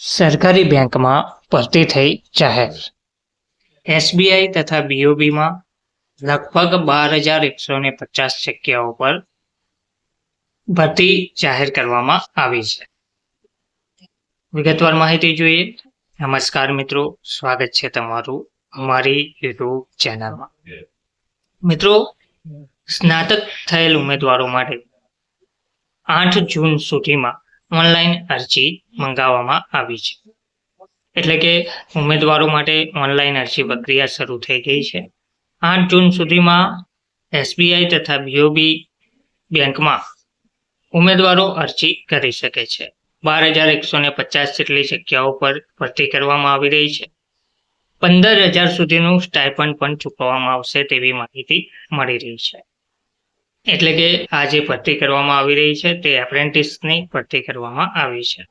સરકારી બેંકમાં ભરતી થઈ જાહેર. એસબીઆઈ તથા બીઓબીમાં લગભગ 12,150 જગ્યાઓ પર ભરતી જાહેર કરવામાં આવી છે. વિગતવાર માહિતી જોઈએ. નમસ્કાર મિત્રો, સ્વાગત છે તમારું અમારી યુટ્યુબ ચેનલમાં. મિત્રો, સ્નાતક થયેલ ઉમેદવારો માટે 8 જૂન સુધીમાં ઓનલાઈન અરજી મંગાવવામાં આવી છે. એટલે કે ઉમેદવારો માટે ઓનલાઈન અરજી પ્રક્રિયા શરૂ થઈ ગઈ છે. 8 જૂન સુધીમાં એસબીઆઈ તથા બીઓબી બેંકમાં ઉમેદવારો અરજી કરી શકે છે. 12,150 જેટલી જગ્યાઓ પર ભરતી કરવામાં આવી રહી છે. 15,000 સુધીનું સ્ટાઇપન્ડ પણ ચૂકવવામાં આવશે તેવી માહિતી મળી રહી છે. એટલે કે આ જે ભરતી કરવામાં આવી રહી છે તે એપ્રેન્ટિસની ભરતી કરવામાં આવી છે.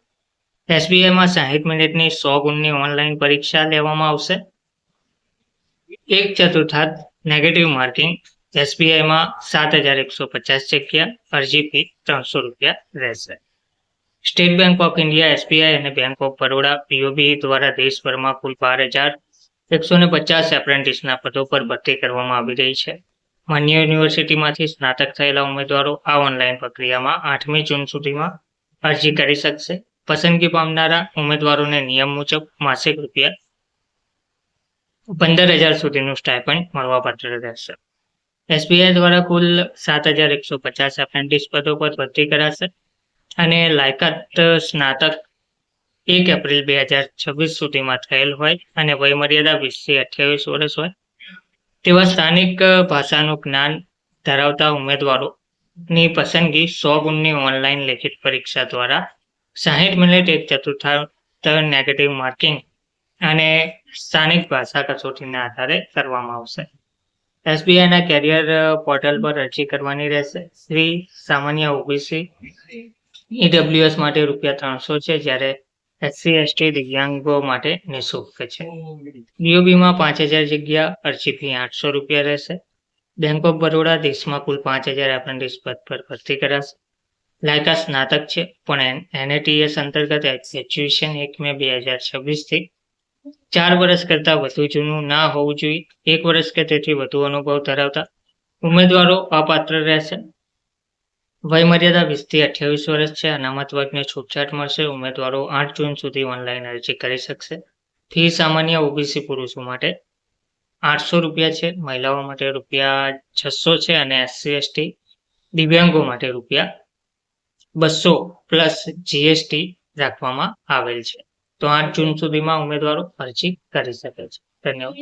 એસબીઆઈમાં 60 મિનિટની 100 ગુણની ઓનલાઈન પરીક્ષા લેવામાં આવશે. 1/4 નેગેટિવ માર્કિંગ. એસબીઆઈમાં 7,150 જગ્યા, અરજી ફી ₹300 રહેશે. State bank of India, SBI અને બેંક ઓફ બરોડા બીઓબી દ્વારા દેશભરમાં કુલ 12,150 એપ્રેન્ટિસના પદો પર ભરતી કરવામાં આવી રહી છે. માન્ય યુનિવર્સિટીમાંથી સ્નાતક થયેલા ઉમેદવારો આ ઓનલાઈન પ્રક્રિયામાં 8મી જૂન સુધીમાં અરજી કરી શકશે. પસંદગી પામનારા ઉમેદવારોને નિયમ મુજબ માસિક ₹15,000 સુધીનું સ્ટાઇપન્ડ મળવાપાત્ર રહેશે. એસબીઆઈ દ્વારા કુલ 7,150 એપ્રેન્ટિસ પદો પર ભરતી કરાશે અને લાયકાત સ્નાતક 1 એપ્રિલ 2026 સુધીમાં થયેલ હોય અને વયમર્યાદા 20 થી 28 વર્ષ હોય તેવા સ્થાનિક ભાષાનું જ્ઞાન ધરાવતા ઉમેદવારોની પસંદગી 100 ગુણની ઓનલાઈન લેખિત પરીક્ષા દ્વારા 60 મિનિટ 1/4 નેગેટિવ માર્કિંગ અને સ્થાનિક ભાષા કસોટીના આધારે કરવામાં આવશે. એસબીઆઈના કેરિયર પોર્ટલ પર અરજી કરવાની રહેશે. શ્રી સામાન્ય ઓબીસી ઈડબ્લ્યુએસ માટે ₹300 છે, જ્યારે એસસી એસટી દિવ્યાંગો માટે નિઃશુલ્ક છે. બીઓબીમાં 5,000 જગ્યા, અરજી ફી ₹800 રહેશે. બેંક ઓફ બરોડા દેશમાં કુલ 5,000 એપ્રેન્ટિસ પદ પર ભરતી કરાશે. લાયકાત સ્નાતક છે, પણ એનએટીએસ અંતર્ગત ગ્રેજ્યુએશન 1 મે 2026 થી 4 વર્ષ કરતાં વધુ જૂનું ના હોવું જોઈએ. 1 વર્ષ કે તેથી વધુ અનુભવ ધરાવતા ઉમેદવારો અપાત્ર રહેશે. વયમર્યાદા 20 થી 28 વર્ષ છે. અનામત વર્ગને છૂટછાટ મળશે. ઉમેદવારો 8 જૂન સુધી ઓનલાઈન અરજી કરી શકશે. ફી સામાન્ય ઓબીસી પુરુષો માટે ₹800 છે, મહિલાઓ માટે ₹600 છે અને એસસી એસટી દિવ્યાંગો માટે ₹200 પ્લસ જીએસટી રાખવામાં આવેલ છે. તો 8 જૂન સુધીમાં ઉમેદવારો અરજી કરી શકે છે. ધન્યવાદ.